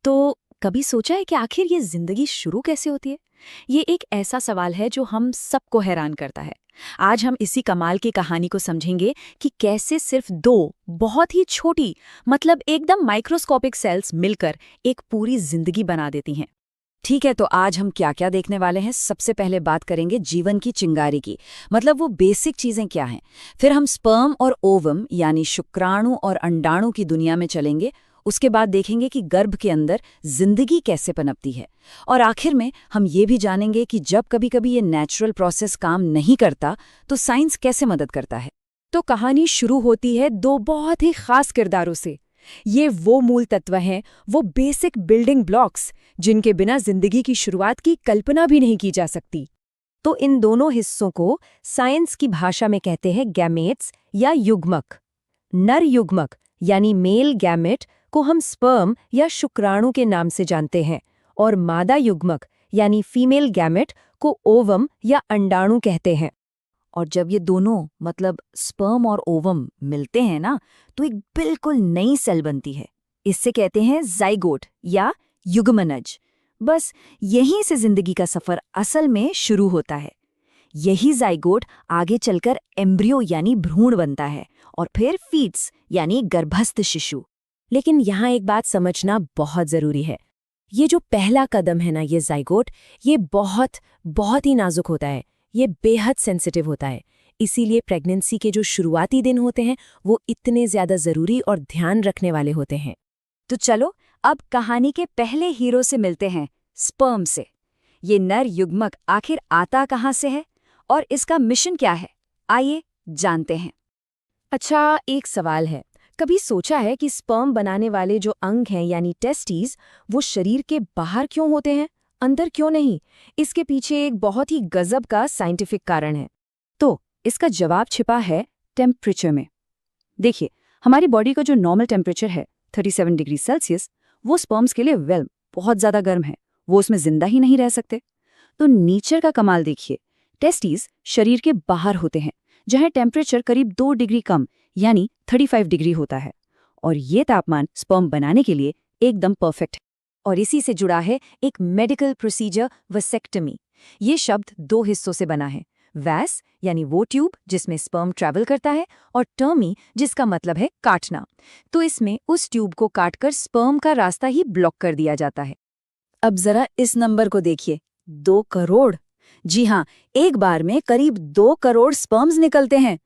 तो कभी सोचा है कि आखिर ये जिंदगी शुरू कैसे होती है? ये एक ऐसा सवाल है जो हम सबको हैरान करता है। आज हम इसी कमाल की कहानी को समझेंगे कि कैसे सिर्फ दो बहुत ही छोटी, मतलब एकदम माइक्रोस्कोपिक सेल्स मिलकर एक पूरी जिंदगी बना देती हैं। ठीक है, तो आज हम क्या क्या देखने वाले हैं। सबसे पहले बात करेंगे जीवन की चिंगारी की, मतलब वो बेसिक चीजें क्या हैं। फिर हम स्पर्म और ओवम यानी शुक्राणु और अंडाणु की दुनिया में चलेंगे। उसके बाद देखेंगे कि गर्भ के अंदर जिंदगी कैसे पनपती है। और आखिर में हम ये भी जानेंगे कि जब कभी कभी ये नेचुरल प्रोसेस काम नहीं करता तो साइंस कैसे मदद करता है। तो कहानी शुरू होती है दो बहुत ही खास किरदारों से। ये वो मूल तत्व हैं, वो बेसिक बिल्डिंग ब्लॉक्स जिनके बिना जिंदगी की शुरुआत की कल्पना भी नहीं की जा सकती। तो इन दोनों हिस्सों को साइंस की भाषा में कहते हैं गैमेट्स या युग्मक। नर युग्मक यानी मेल गैमेट को हम स्पर्म या शुक्राणु के नाम से जानते हैं, और मादा युग्मक यानी फीमेल गैमेट को ओवम या अंडाणु कहते हैं। और जब ये दोनों मतलब स्पर्म और ओवम मिलते हैं ना, तो एक बिल्कुल नई सेल बनती है। इससे कहते हैं जाइगोट या युग्मनज। बस यहीं से जिंदगी का सफर असल में शुरू होता है। यही जाइगोट आगे चलकर एम्ब्रियो यानी भ्रूण बनता है, और फिर फीट्स यानी गर्भस्थ शिशु। लेकिन यहाँ एक बात समझना बहुत जरूरी है। ये जो पहला कदम है ना, ये जाइगोट, ये बहुत ही नाजुक होता है। ये बेहद सेंसिटिव होता है। इसीलिए प्रेगनेंसी के जो शुरुआती दिन होते हैं वो इतने ज्यादा जरूरी और ध्यान रखने वाले होते हैं। तो चलो अब कहानी के पहले हीरो से मिलते हैं, स्पर्म से। ये नर युग्मक आखिर आता कहाँ से है और इसका मिशन क्या है, आइए जानते हैं। अच्छा, एक सवाल है, कभी सोचा है कि स्पर्म बनाने वाले जो अंग हैं यानी टेस्टीज, वो शरीर के बाहर क्यों होते हैं, अंदर क्यों नहीं? इसके पीछे एक बहुत ही गजब का साइंटिफिक कारण है। तो इसका जवाब छिपा है टेम्परेचर में। देखिए, हमारी बॉडी का जो नॉर्मल टेम्परेचर है 37 डिग्री सेल्सियस, वो स्पर्म्स के लिए बहुत ज़्यादा गर्म है। वो उसमें जिंदा ही नहीं रह सकते। तो नेचर का कमाल देखिए, टेस्टीज शरीर के बाहर होते हैं, जहाँ टेम्परेचर करीब 2 डिग्री कम यानी 35 डिग्री होता है। और ये तापमान स्पर्म बनाने के लिए एकदम परफेक्ट है। और इसी से जुड़ा है एक मेडिकल प्रोसीजर, वसेक्टमी। ये शब्द दो हिस्सों से बना है। वैस यानी वो ट्यूब जिसमें स्पर्म ट्रैवल करता है, और टर्मी जिसका मतलब है काटना। तो इसमें उस ट्यूब को काटकर स्पर्म का रास्ता ही ब्लॉक कर दिया जाता है। अब जरा इस नंबर को देखिए, 2 करोड़। जी हाँ, एक बार में करीब 2 करोड़ स्पर्म्स निकलते हैं।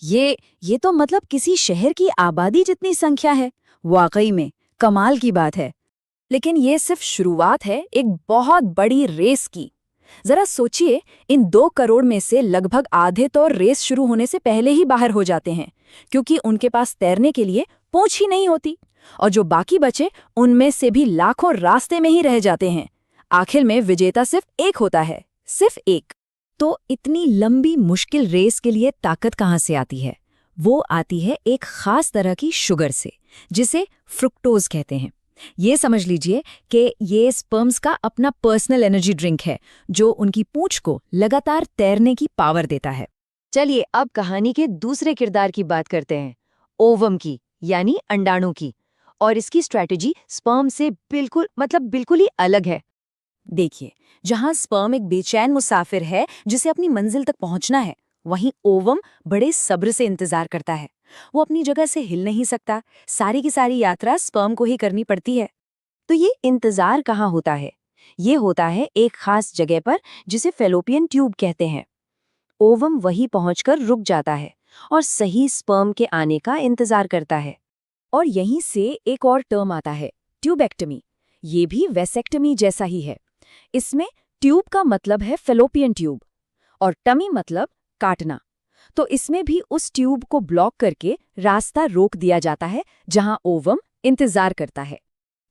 ये तो मतलब किसी शहर की आबादी जितनी संख्या है। वाकई में कमाल की बात है। लेकिन ये सिर्फ शुरुआत है एक बहुत बड़ी रेस की। जरा सोचिए, इन 2 करोड़ में से लगभग आधे तो रेस शुरू होने से पहले ही बाहर हो जाते हैं, क्योंकि उनके पास तैरने के लिए पूंछ ही नहीं होती। और जो बाकी बचे, उनमें से भी लाखों रास्ते में ही रह जाते हैं। आखिर में विजेता सिर्फ एक होता है, सिर्फ एक। तो इतनी लंबी मुश्किल रेस के लिए ताकत कहाँ से आती है? वो आती है एक खास तरह की शुगर से, जिसे फ्रुक्टोज कहते हैं। ये समझ लीजिए कि ये स्पर्म्स का अपना पर्सनल एनर्जी ड्रिंक है, जो उनकी पूंछ को लगातार तैरने की पावर देता है। चलिए अब कहानी के दूसरे किरदार की बात करते हैं, ओवम की यानी अंडाणु की। और इसकी स्ट्रैटेजी स्पर्म से बिल्कुल ही अलग है। देखिए, जहां स्पर्म एक बेचैन मुसाफिर है जिसे अपनी मंजिल तक पहुंचना है, वहीं ओवम बड़े सब्र से इंतजार करता है। वो अपनी जगह से हिल नहीं सकता। सारी की सारी यात्रा स्पर्म को ही करनी पड़ती है। तो ये इंतजार कहाँ होता है? ये होता है एक खास जगह पर, जिसे फेलोपियन ट्यूब कहते हैं। ओवम वहीं पहुंचकर रुक जाता है और सही स्पर्म के आने का इंतजार करता है। और यहीं से एक और टर्म आता है, ट्यूबेक्टमी। ये भी वेसेक्टमी जैसा ही है। इसमें ट्यूब का मतलब है फेलोपियन ट्यूब और टमी मतलब काटना। तो इसमें भी उस ट्यूब को ब्लॉक करके रास्ता रोक दिया जाता है जहां ओवम इंतजार करता है।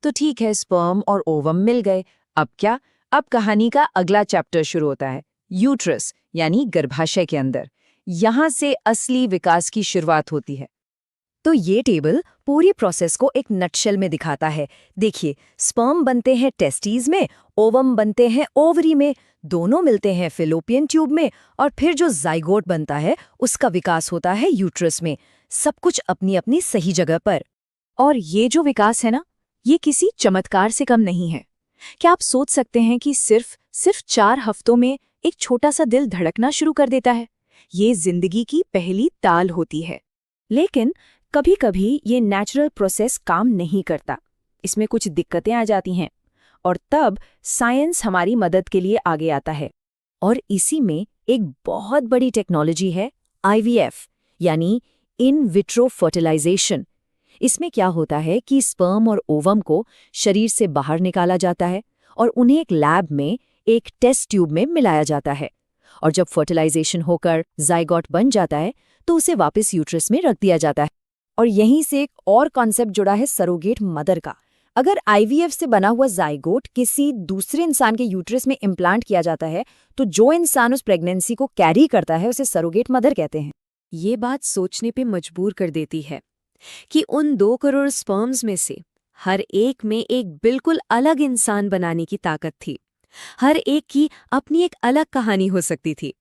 तो ठीक है, स्पर्म और ओवम मिल गए। अब क्या? अब कहानी का अगला चैप्टर शुरू होता है, यूट्रस यानी गर्भाशय के अंदर। यहाँ से असली विकास की शुरुआत होती है। तो ये टेबल पूरी प्रोसेस को एक नटशेल में दिखाता है। देखिए, स्पर्म बनते हैं टेस्टीज में, ओवम बनते हैं ओवरी में, दोनों मिलते हैं फेलोपियन ट्यूब में, और फिर जो जाइगोट बनता है उसका विकास होता है यूट्रस में। सब कुछ अपनी अपनी सही जगह पर। और ये जो विकास है ना, ये किसी चमत्कार से कम नहीं है। क्या आप सोच सकते हैं कि सिर्फ 4 हफ्तों में एक छोटा सा दिल धड़कना शुरू कर देता है? ये जिंदगी की पहली ताल होती है। लेकिन कभी-कभी ये नेचुरल प्रोसेस काम नहीं करता, इसमें कुछ दिक्कतें आ जाती हैं, और तब साइंस हमारी मदद के लिए आगे आता है। और इसी में एक बहुत बड़ी टेक्नोलॉजी है IVF, यानी इन विट्रो फर्टिलाइजेशन। इसमें क्या होता है कि स्पर्म और ओवम को शरीर से बाहर निकाला जाता है और उन्हें एक लैब में एक टेस्ट ट्यूब में मिलाया जाता है, और जब फर्टिलाइजेशन होकर जाइगोट बन जाता है तो उसे वापस यूट्रस में रख दिया जाता है। और यहीं से एक और कॉन्सेप्ट जुड़ा है सरोगेट मदर का। अगर IVF से बना हुआ जाइगोट किसी दूसरे इंसान के यूट्रस में इम्प्लांट किया जाता है तो जो इंसान उस प्रेगनेंसी को कैरी करता है उसे सरोगेट मदर कहते हैं। ये बात सोचने पे मजबूर कर देती है कि उन 2 करोड़ स्पर्म्स में से हर एक में एक बिल्कुल अलग इंसान बनाने की ताकत थी। हर एक की अपनी एक अलग कहानी हो सकती थी,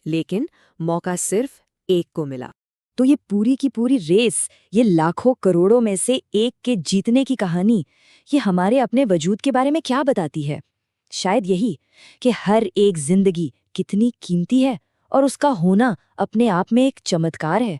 लेकिन मौका सिर्फ एक को मिला। तो ये पूरी की पूरी रेस, ये लाखों करोड़ों में से एक के जीतने की कहानी, ये हमारे अपने वजूद के बारे में क्या बताती है? शायद यही कि हर एक जिंदगी कितनी कीमती है और उसका होना अपने आप में एक चमत्कार है।